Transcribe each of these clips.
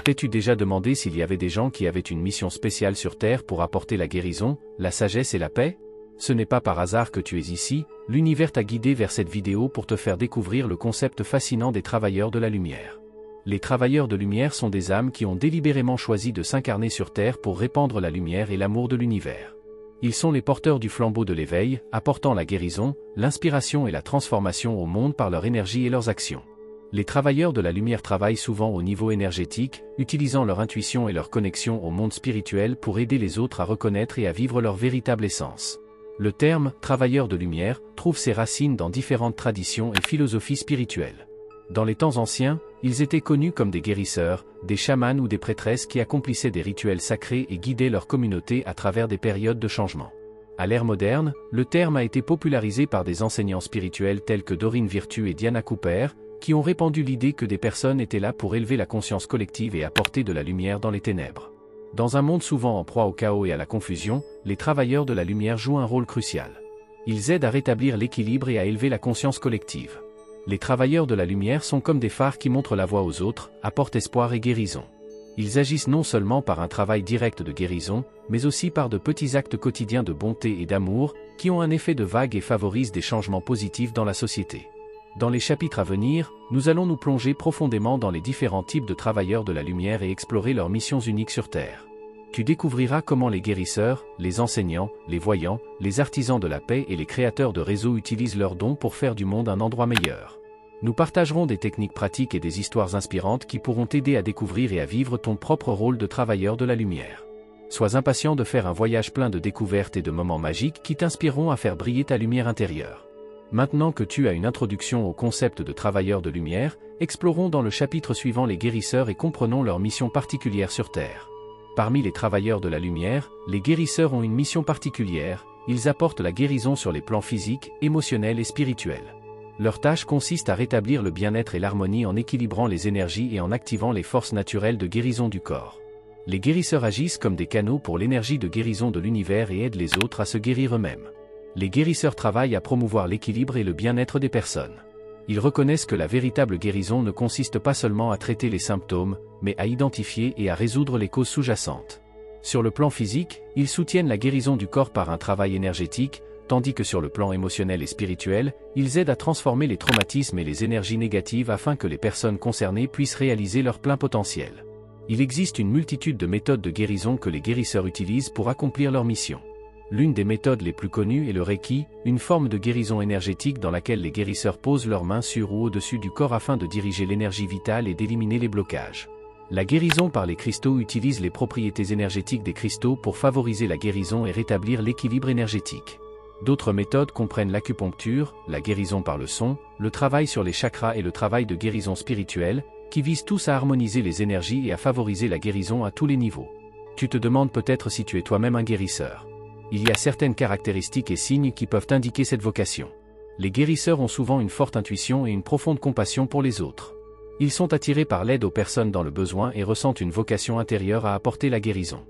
T'es-tu déjà demandé s'il y avait des gens qui avaient une mission spéciale sur Terre pour apporter la guérison, la sagesse et la paix? Ce n'est pas par hasard que tu es ici, l'univers t'a guidé vers cette vidéo pour te faire découvrir le concept fascinant des travailleurs de la lumière. Les travailleurs de lumière sont des âmes qui ont délibérément choisi de s'incarner sur Terre pour répandre la lumière et l'amour de l'univers. Ils sont les porteurs du flambeau de l'éveil, apportant la guérison, l'inspiration et la transformation au monde par leur énergie et leurs actions. Les travailleurs de la lumière travaillent souvent au niveau énergétique, utilisant leur intuition et leur connexion au monde spirituel pour aider les autres à reconnaître et à vivre leur véritable essence. Le terme « travailleur de lumière » trouve ses racines dans différentes traditions et philosophies spirituelles. Dans les temps anciens, ils étaient connus comme des guérisseurs, des chamans ou des prêtresses qui accomplissaient des rituels sacrés et guidaient leur communauté à travers des périodes de changement. À l'ère moderne, le terme a été popularisé par des enseignants spirituels tels que Doreen Virtue et Diana Cooper, qui ont répandu l'idée que des personnes étaient là pour élever la conscience collective et apporter de la lumière dans les ténèbres. Dans un monde souvent en proie au chaos et à la confusion, les travailleurs de la lumière jouent un rôle crucial. Ils aident à rétablir l'équilibre et à élever la conscience collective. Les travailleurs de la lumière sont comme des phares qui montrent la voie aux autres, apportent espoir et guérison. Ils agissent non seulement par un travail direct de guérison, mais aussi par de petits actes quotidiens de bonté et d'amour, qui ont un effet de vague et favorisent des changements positifs dans la société. Dans les chapitres à venir, nous allons nous plonger profondément dans les différents types de travailleurs de la lumière et explorer leurs missions uniques sur Terre. Tu découvriras comment les guérisseurs, les enseignants, les voyants, les artisans de la paix et les créateurs de réseaux utilisent leurs dons pour faire du monde un endroit meilleur. Nous partagerons des techniques pratiques et des histoires inspirantes qui pourront t'aider à découvrir et à vivre ton propre rôle de travailleur de la lumière. Sois impatient de faire un voyage plein de découvertes et de moments magiques qui t'inspireront à faire briller ta lumière intérieure. Maintenant que tu as une introduction au concept de travailleur de lumière, explorons dans le chapitre suivant les guérisseurs et comprenons leur mission particulière sur Terre. Parmi les travailleurs de la lumière, les guérisseurs ont une mission particulière, ils apportent la guérison sur les plans physiques, émotionnels et spirituels. Leur tâche consiste à rétablir le bien-être et l'harmonie en équilibrant les énergies et en activant les forces naturelles de guérison du corps. Les guérisseurs agissent comme des canaux pour l'énergie de guérison de l'univers et aident les autres à se guérir eux-mêmes. Les guérisseurs travaillent à promouvoir l'équilibre et le bien-être des personnes. Ils reconnaissent que la véritable guérison ne consiste pas seulement à traiter les symptômes, mais à identifier et à résoudre les causes sous-jacentes. Sur le plan physique, ils soutiennent la guérison du corps par un travail énergétique, tandis que sur le plan émotionnel et spirituel, ils aident à transformer les traumatismes et les énergies négatives afin que les personnes concernées puissent réaliser leur plein potentiel. Il existe une multitude de méthodes de guérison que les guérisseurs utilisent pour accomplir leur mission. L'une des méthodes les plus connues est le Reiki, une forme de guérison énergétique dans laquelle les guérisseurs posent leurs mains sur ou au-dessus du corps afin de diriger l'énergie vitale et d'éliminer les blocages. La guérison par les cristaux utilise les propriétés énergétiques des cristaux pour favoriser la guérison et rétablir l'équilibre énergétique. D'autres méthodes comprennent l'acupuncture, la guérison par le son, le travail sur les chakras et le travail de guérison spirituelle, qui visent tous à harmoniser les énergies et à favoriser la guérison à tous les niveaux. Tu te demandes peut-être si tu es toi-même un guérisseur. Il y a certaines caractéristiques et signes qui peuvent indiquer cette vocation. Les guérisseurs ont souvent une forte intuition et une profonde compassion pour les autres. Ils sont attirés par l'aide aux personnes dans le besoin et ressentent une vocation intérieure à apporter la guérison.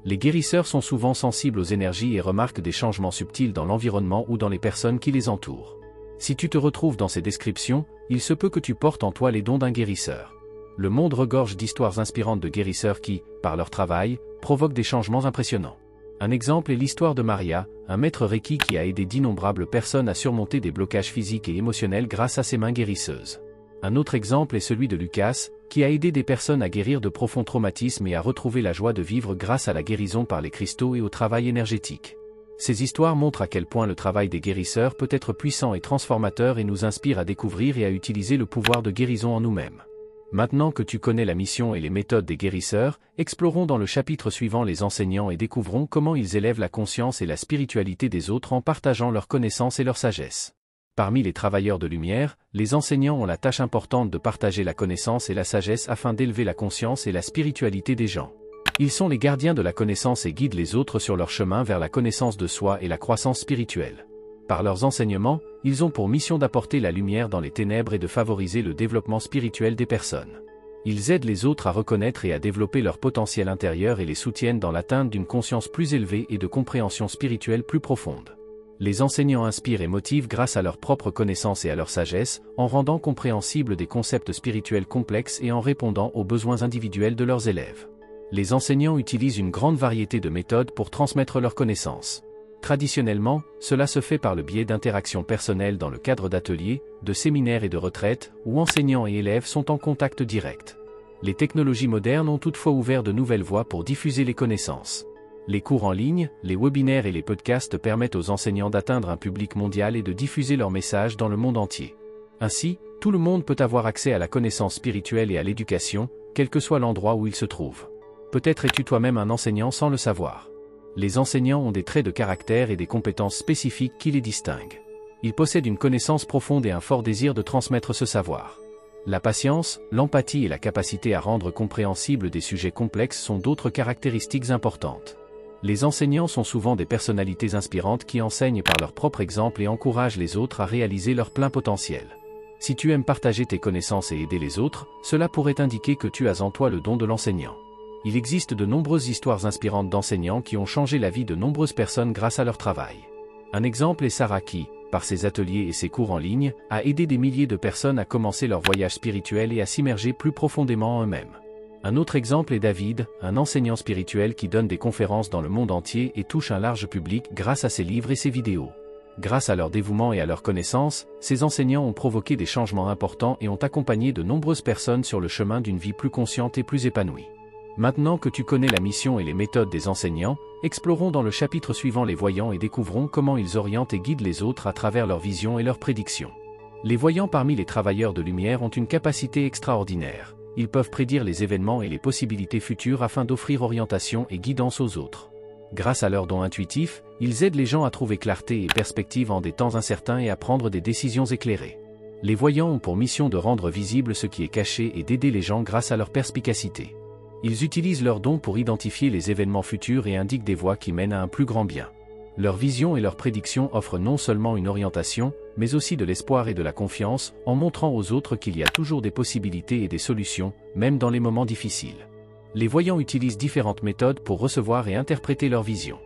Les guérisseurs sont souvent sensibles aux énergies et remarquent des changements subtils dans l'environnement ou dans les personnes qui les entourent. Si tu te retrouves dans ces descriptions, il se peut que tu portes en toi les dons d'un guérisseur. Le monde regorge d'histoires inspirantes de guérisseurs qui, par leur travail, provoquent des changements impressionnants. Un exemple est l'histoire de Maria, un maître Reiki qui a aidé d'innombrables personnes à surmonter des blocages physiques et émotionnels grâce à ses mains guérisseuses. Un autre exemple est celui de Lucas, qui a aidé des personnes à guérir de profonds traumatismes et à retrouver la joie de vivre grâce à la guérison par les cristaux et au travail énergétique. Ces histoires montrent à quel point le travail des guérisseurs peut être puissant et transformateur et nous inspirent à découvrir et à utiliser le pouvoir de guérison en nous-mêmes. Maintenant que tu connais la mission et les méthodes des guérisseurs, explorons dans le chapitre suivant les enseignants et découvrons comment ils élèvent la conscience et la spiritualité des autres en partageant leurs connaissances et leur sagesse. Parmi les travailleurs de lumière, les enseignants ont la tâche importante de partager la connaissance et la sagesse afin d'élever la conscience et la spiritualité des gens. Ils sont les gardiens de la connaissance et guident les autres sur leur chemin vers la connaissance de soi et la croissance spirituelle. Par leurs enseignements, ils ont pour mission d'apporter la lumière dans les ténèbres et de favoriser le développement spirituel des personnes. Ils aident les autres à reconnaître et à développer leur potentiel intérieur et les soutiennent dans l'atteinte d'une conscience plus élevée et de compréhension spirituelle plus profonde. Les enseignants inspirent et motivent grâce à leurs propres connaissances et à leur sagesse, en rendant compréhensibles des concepts spirituels complexes et en répondant aux besoins individuels de leurs élèves. Les enseignants utilisent une grande variété de méthodes pour transmettre leurs connaissances. Traditionnellement, cela se fait par le biais d'interactions personnelles dans le cadre d'ateliers, de séminaires et de retraites, où enseignants et élèves sont en contact direct. Les technologies modernes ont toutefois ouvert de nouvelles voies pour diffuser les connaissances. Les cours en ligne, les webinaires et les podcasts permettent aux enseignants d'atteindre un public mondial et de diffuser leurs messages dans le monde entier. Ainsi, tout le monde peut avoir accès à la connaissance spirituelle et à l'éducation, quel que soit l'endroit où il se trouve. Peut-être es-tu toi-même un enseignant sans le savoir. Les enseignants ont des traits de caractère et des compétences spécifiques qui les distinguent. Ils possèdent une connaissance profonde et un fort désir de transmettre ce savoir. La patience, l'empathie et la capacité à rendre compréhensibles des sujets complexes sont d'autres caractéristiques importantes. Les enseignants sont souvent des personnalités inspirantes qui enseignent par leur propre exemple et encouragent les autres à réaliser leur plein potentiel. Si tu aimes partager tes connaissances et aider les autres, cela pourrait indiquer que tu as en toi le don de l'enseignant. Il existe de nombreuses histoires inspirantes d'enseignants qui ont changé la vie de nombreuses personnes grâce à leur travail. Un exemple est Sarah qui, par ses ateliers et ses cours en ligne, a aidé des milliers de personnes à commencer leur voyage spirituel et à s'immerger plus profondément en eux-mêmes. Un autre exemple est David, un enseignant spirituel qui donne des conférences dans le monde entier et touche un large public grâce à ses livres et ses vidéos. Grâce à leur dévouement et à leur connaissance, ces enseignants ont provoqué des changements importants et ont accompagné de nombreuses personnes sur le chemin d'une vie plus consciente et plus épanouie. Maintenant que tu connais la mission et les méthodes des enseignants, explorons dans le chapitre suivant les voyants et découvrons comment ils orientent et guident les autres à travers leurs visions et leurs prédictions. Les voyants parmi les travailleurs de lumière ont une capacité extraordinaire. Ils peuvent prédire les événements et les possibilités futures afin d'offrir orientation et guidance aux autres. Grâce à leur don intuitif, ils aident les gens à trouver clarté et perspective en des temps incertains et à prendre des décisions éclairées. Les voyants ont pour mission de rendre visible ce qui est caché et d'aider les gens grâce à leur perspicacité. Ils utilisent leurs dons pour identifier les événements futurs et indiquent des voies qui mènent à un plus grand bien. Leur vision et leurs prédictions offrent non seulement une orientation, mais aussi de l'espoir et de la confiance, en montrant aux autres qu'il y a toujours des possibilités et des solutions, même dans les moments difficiles. Les voyants utilisent différentes méthodes pour recevoir et interpréter leurs visions.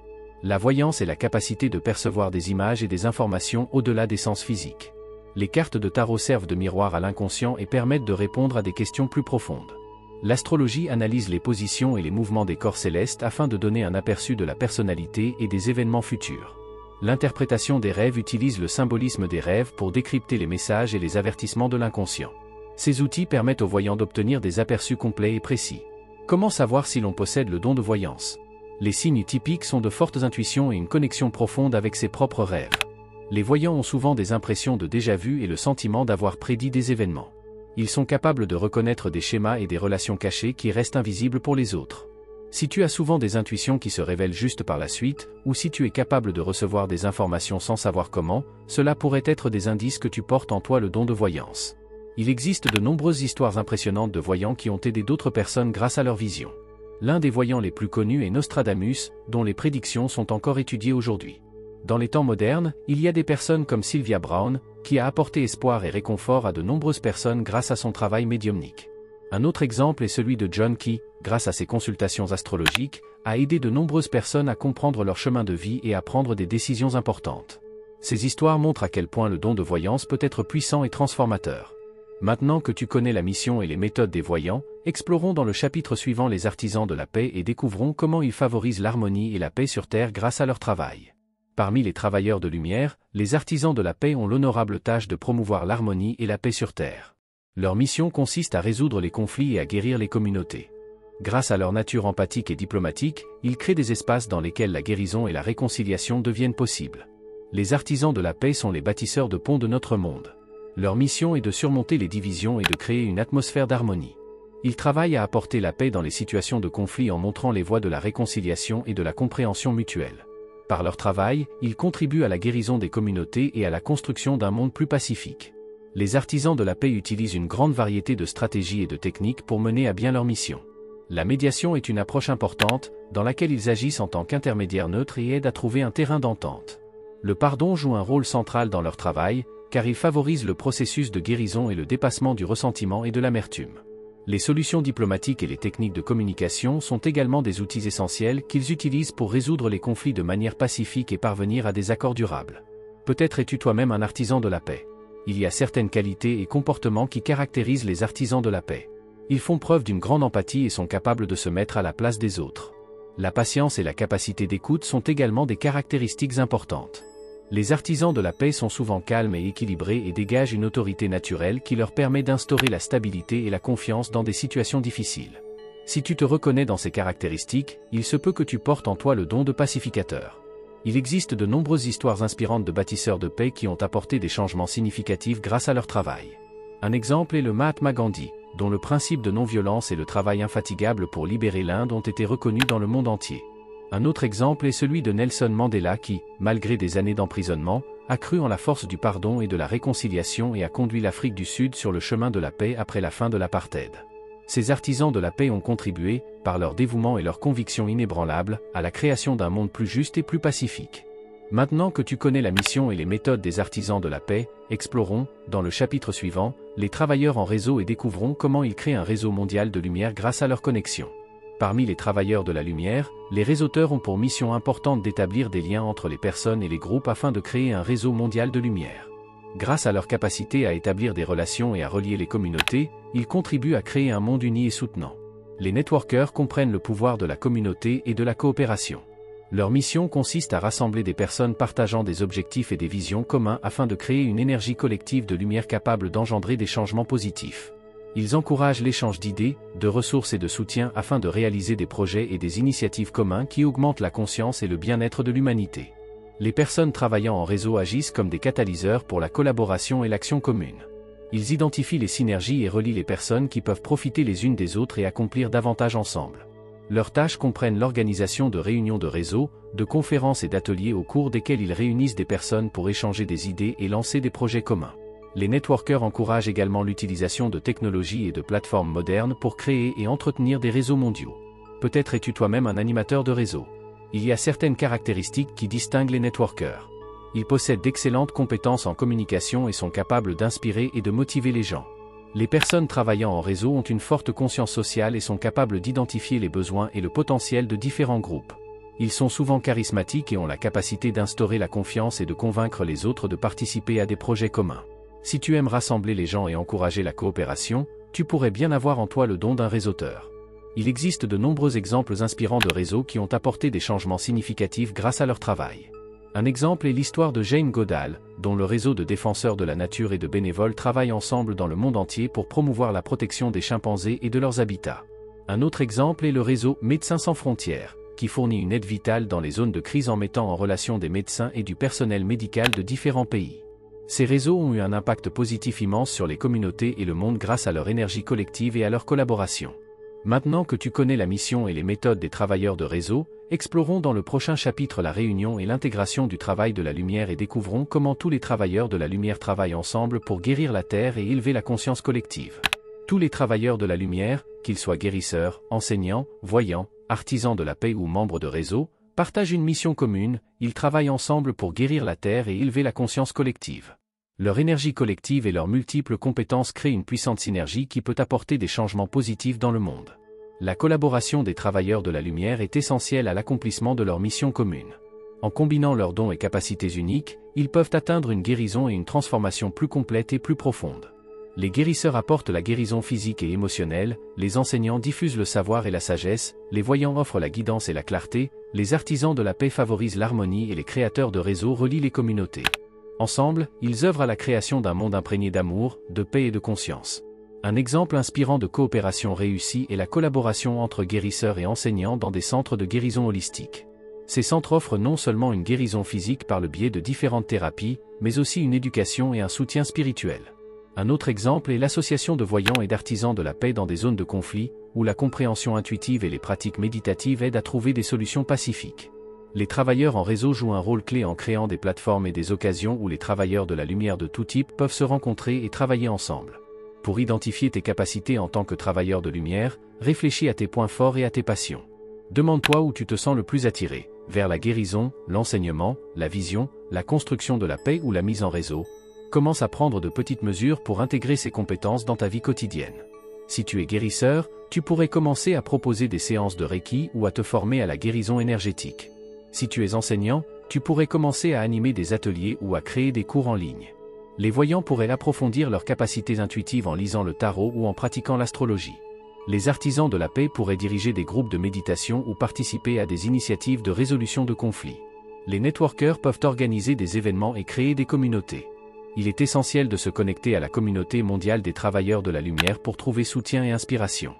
La voyance est la capacité de percevoir des images et des informations au-delà des sens physiques. Les cartes de tarot servent de miroir à l'inconscient et permettent de répondre à des questions plus profondes. L'astrologie analyse les positions et les mouvements des corps célestes afin de donner un aperçu de la personnalité et des événements futurs. L'interprétation des rêves utilise le symbolisme des rêves pour décrypter les messages et les avertissements de l'inconscient. Ces outils permettent aux voyants d'obtenir des aperçus complets et précis. Comment savoir si l'on possède le don de voyance? Les signes typiques sont de fortes intuitions et une connexion profonde avec ses propres rêves. Les voyants ont souvent des impressions de déjà-vu et le sentiment d'avoir prédit des événements. Ils sont capables de reconnaître des schémas et des relations cachées qui restent invisibles pour les autres. Si tu as souvent des intuitions qui se révèlent juste par la suite, ou si tu es capable de recevoir des informations sans savoir comment, cela pourrait être des indices que tu portes en toi le don de voyance. Il existe de nombreuses histoires impressionnantes de voyants qui ont aidé d'autres personnes grâce à leur vision. L'un des voyants les plus connus est Nostradamus, dont les prédictions sont encore étudiées aujourd'hui. Dans les temps modernes, il y a des personnes comme Sylvia Browne, qui a apporté espoir et réconfort à de nombreuses personnes grâce à son travail médiumnique. Un autre exemple est celui de John qui, grâce à ses consultations astrologiques, a aidé de nombreuses personnes à comprendre leur chemin de vie et à prendre des décisions importantes. Ces histoires montrent à quel point le don de voyance peut être puissant et transformateur. Maintenant que tu connais la mission et les méthodes des voyants, explorons dans le chapitre suivant les artisans de la paix et découvrons comment ils favorisent l'harmonie et la paix sur Terre grâce à leur travail. Parmi les travailleurs de lumière, les artisans de la paix ont l'honorable tâche de promouvoir l'harmonie et la paix sur Terre. Leur mission consiste à résoudre les conflits et à guérir les communautés. Grâce à leur nature empathique et diplomatique, ils créent des espaces dans lesquels la guérison et la réconciliation deviennent possibles. Les artisans de la paix sont les bâtisseurs de ponts de notre monde. Leur mission est de surmonter les divisions et de créer une atmosphère d'harmonie. Ils travaillent à apporter la paix dans les situations de conflit en montrant les voies de la réconciliation et de la compréhension mutuelle. Par leur travail, ils contribuent à la guérison des communautés et à la construction d'un monde plus pacifique. Les artisans de la paix utilisent une grande variété de stratégies et de techniques pour mener à bien leur mission. La médiation est une approche importante, dans laquelle ils agissent en tant qu'intermédiaires neutres et aident à trouver un terrain d'entente. Le pardon joue un rôle central dans leur travail, car il favorise le processus de guérison et le dépassement du ressentiment et de l'amertume. Les solutions diplomatiques et les techniques de communication sont également des outils essentiels qu'ils utilisent pour résoudre les conflits de manière pacifique et parvenir à des accords durables. Peut-être es-tu toi-même un artisan de la paix. Il y a certaines qualités et comportements qui caractérisent les artisans de la paix. Ils font preuve d'une grande empathie et sont capables de se mettre à la place des autres. La patience et la capacité d'écoute sont également des caractéristiques importantes. Les artisans de la paix sont souvent calmes et équilibrés et dégagent une autorité naturelle qui leur permet d'instaurer la stabilité et la confiance dans des situations difficiles. Si tu te reconnais dans ces caractéristiques, il se peut que tu portes en toi le don de pacificateur. Il existe de nombreuses histoires inspirantes de bâtisseurs de paix qui ont apporté des changements significatifs grâce à leur travail. Un exemple est le Mahatma Gandhi, dont le principe de non-violence et le travail infatigable pour libérer l'Inde ont été reconnus dans le monde entier. Un autre exemple est celui de Nelson Mandela qui, malgré des années d'emprisonnement, a cru en la force du pardon et de la réconciliation et a conduit l'Afrique du Sud sur le chemin de la paix après la fin de l'apartheid. Ces artisans de la paix ont contribué, par leur dévouement et leur conviction inébranlables, à la création d'un monde plus juste et plus pacifique. Maintenant que tu connais la mission et les méthodes des artisans de la paix, explorons, dans le chapitre suivant, les travailleurs en réseau et découvrons comment ils créent un réseau mondial de lumière grâce à leur connexion. Parmi les travailleurs de la lumière, les réseauteurs ont pour mission importante d'établir des liens entre les personnes et les groupes afin de créer un réseau mondial de lumière. Grâce à leur capacité à établir des relations et à relier les communautés, ils contribuent à créer un monde uni et soutenant. Les networkers comprennent le pouvoir de la communauté et de la coopération. Leur mission consiste à rassembler des personnes partageant des objectifs et des visions communs afin de créer une énergie collective de lumière capable d'engendrer des changements positifs. Ils encouragent l'échange d'idées, de ressources et de soutien afin de réaliser des projets et des initiatives communs qui augmentent la conscience et le bien-être de l'humanité. Les personnes travaillant en réseau agissent comme des catalyseurs pour la collaboration et l'action commune. Ils identifient les synergies et relient les personnes qui peuvent profiter les unes des autres et accomplir davantage ensemble. Leurs tâches comprennent l'organisation de réunions de réseau, de conférences et d'ateliers au cours desquels ils réunissent des personnes pour échanger des idées et lancer des projets communs. Les networkers encouragent également l'utilisation de technologies et de plateformes modernes pour créer et entretenir des réseaux mondiaux. Peut-être es-tu toi-même un animateur de réseau. Il y a certaines caractéristiques qui distinguent les networkers. Ils possèdent d'excellentes compétences en communication et sont capables d'inspirer et de motiver les gens. Les personnes travaillant en réseau ont une forte conscience sociale et sont capables d'identifier les besoins et le potentiel de différents groupes. Ils sont souvent charismatiques et ont la capacité d'instaurer la confiance et de convaincre les autres de participer à des projets communs. Si tu aimes rassembler les gens et encourager la coopération, tu pourrais bien avoir en toi le don d'un réseauteur. Il existe de nombreux exemples inspirants de réseaux qui ont apporté des changements significatifs grâce à leur travail. Un exemple est l'histoire de Jane Goodall, dont le réseau de défenseurs de la nature et de bénévoles travaillent ensemble dans le monde entier pour promouvoir la protection des chimpanzés et de leurs habitats. Un autre exemple est le réseau Médecins sans frontières, qui fournit une aide vitale dans les zones de crise en mettant en relation des médecins et du personnel médical de différents pays. Ces réseaux ont eu un impact positif immense sur les communautés et le monde grâce à leur énergie collective et à leur collaboration. Maintenant que tu connais la mission et les méthodes des travailleurs de réseau, explorons dans le prochain chapitre la réunion et l'intégration du travail de la lumière et découvrons comment tous les travailleurs de la lumière travaillent ensemble pour guérir la Terre et élever la conscience collective. Tous les travailleurs de la lumière, qu'ils soient guérisseurs, enseignants, voyants, artisans de la paix ou membres de réseau, partagent une mission commune, ils travaillent ensemble pour guérir la Terre et élever la conscience collective. Leur énergie collective et leurs multiples compétences créent une puissante synergie qui peut apporter des changements positifs dans le monde. La collaboration des travailleurs de la lumière est essentielle à l'accomplissement de leur mission commune. En combinant leurs dons et capacités uniques, ils peuvent atteindre une guérison et une transformation plus complète et plus profonde. Les guérisseurs apportent la guérison physique et émotionnelle, les enseignants diffusent le savoir et la sagesse, les voyants offrent la guidance et la clarté, les artisans de la paix favorisent l'harmonie et les créateurs de réseaux relient les communautés. Ensemble, ils œuvrent à la création d'un monde imprégné d'amour, de paix et de conscience. Un exemple inspirant de coopération réussie est la collaboration entre guérisseurs et enseignants dans des centres de guérison holistique. Ces centres offrent non seulement une guérison physique par le biais de différentes thérapies, mais aussi une éducation et un soutien spirituel. Un autre exemple est l'association de voyants et d'artisans de la paix dans des zones de conflit, où la compréhension intuitive et les pratiques méditatives aident à trouver des solutions pacifiques. Les travailleurs en réseau jouent un rôle clé en créant des plateformes et des occasions où les travailleurs de la lumière de tout type peuvent se rencontrer et travailler ensemble. Pour identifier tes capacités en tant que travailleur de lumière, réfléchis à tes points forts et à tes passions. Demande-toi où tu te sens le plus attiré, vers la guérison, l'enseignement, la vision, la construction de la paix ou la mise en réseau. Commence à prendre de petites mesures pour intégrer ces compétences dans ta vie quotidienne. Si tu es guérisseur, tu pourrais commencer à proposer des séances de Reiki ou à te former à la guérison énergétique. Si tu es enseignant, tu pourrais commencer à animer des ateliers ou à créer des cours en ligne. Les voyants pourraient approfondir leurs capacités intuitives en lisant le tarot ou en pratiquant l'astrologie. Les artisans de la paix pourraient diriger des groupes de méditation ou participer à des initiatives de résolution de conflits. Les networkers peuvent organiser des événements et créer des communautés. Il est essentiel de se connecter à la communauté mondiale des travailleurs de la lumière pour trouver soutien et inspiration.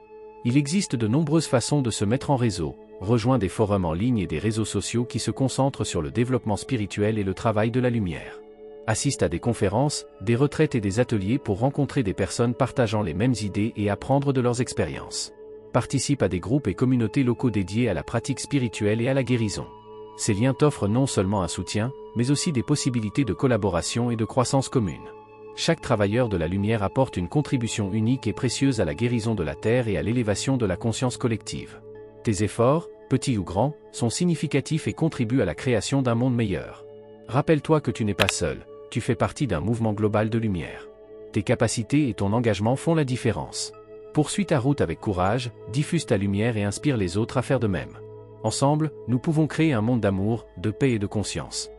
Il existe de nombreuses façons de se mettre en réseau. Rejoins des forums en ligne et des réseaux sociaux qui se concentrent sur le développement spirituel et le travail de la lumière. Assiste à des conférences, des retraites et des ateliers pour rencontrer des personnes partageant les mêmes idées et apprendre de leurs expériences. Participe à des groupes et communautés locaux dédiés à la pratique spirituelle et à la guérison. Ces liens t'offrent non seulement un soutien, mais aussi des possibilités de collaboration et de croissance commune. Chaque travailleur de la lumière apporte une contribution unique et précieuse à la guérison de la Terre et à l'élévation de la conscience collective. Tes efforts, petits ou grands, sont significatifs et contribuent à la création d'un monde meilleur. Rappelle-toi que tu n'es pas seul, tu fais partie d'un mouvement global de lumière. Tes capacités et ton engagement font la différence. Poursuis ta route avec courage, diffuse ta lumière et inspire les autres à faire de même. Ensemble, nous pouvons créer un monde d'amour, de paix et de conscience.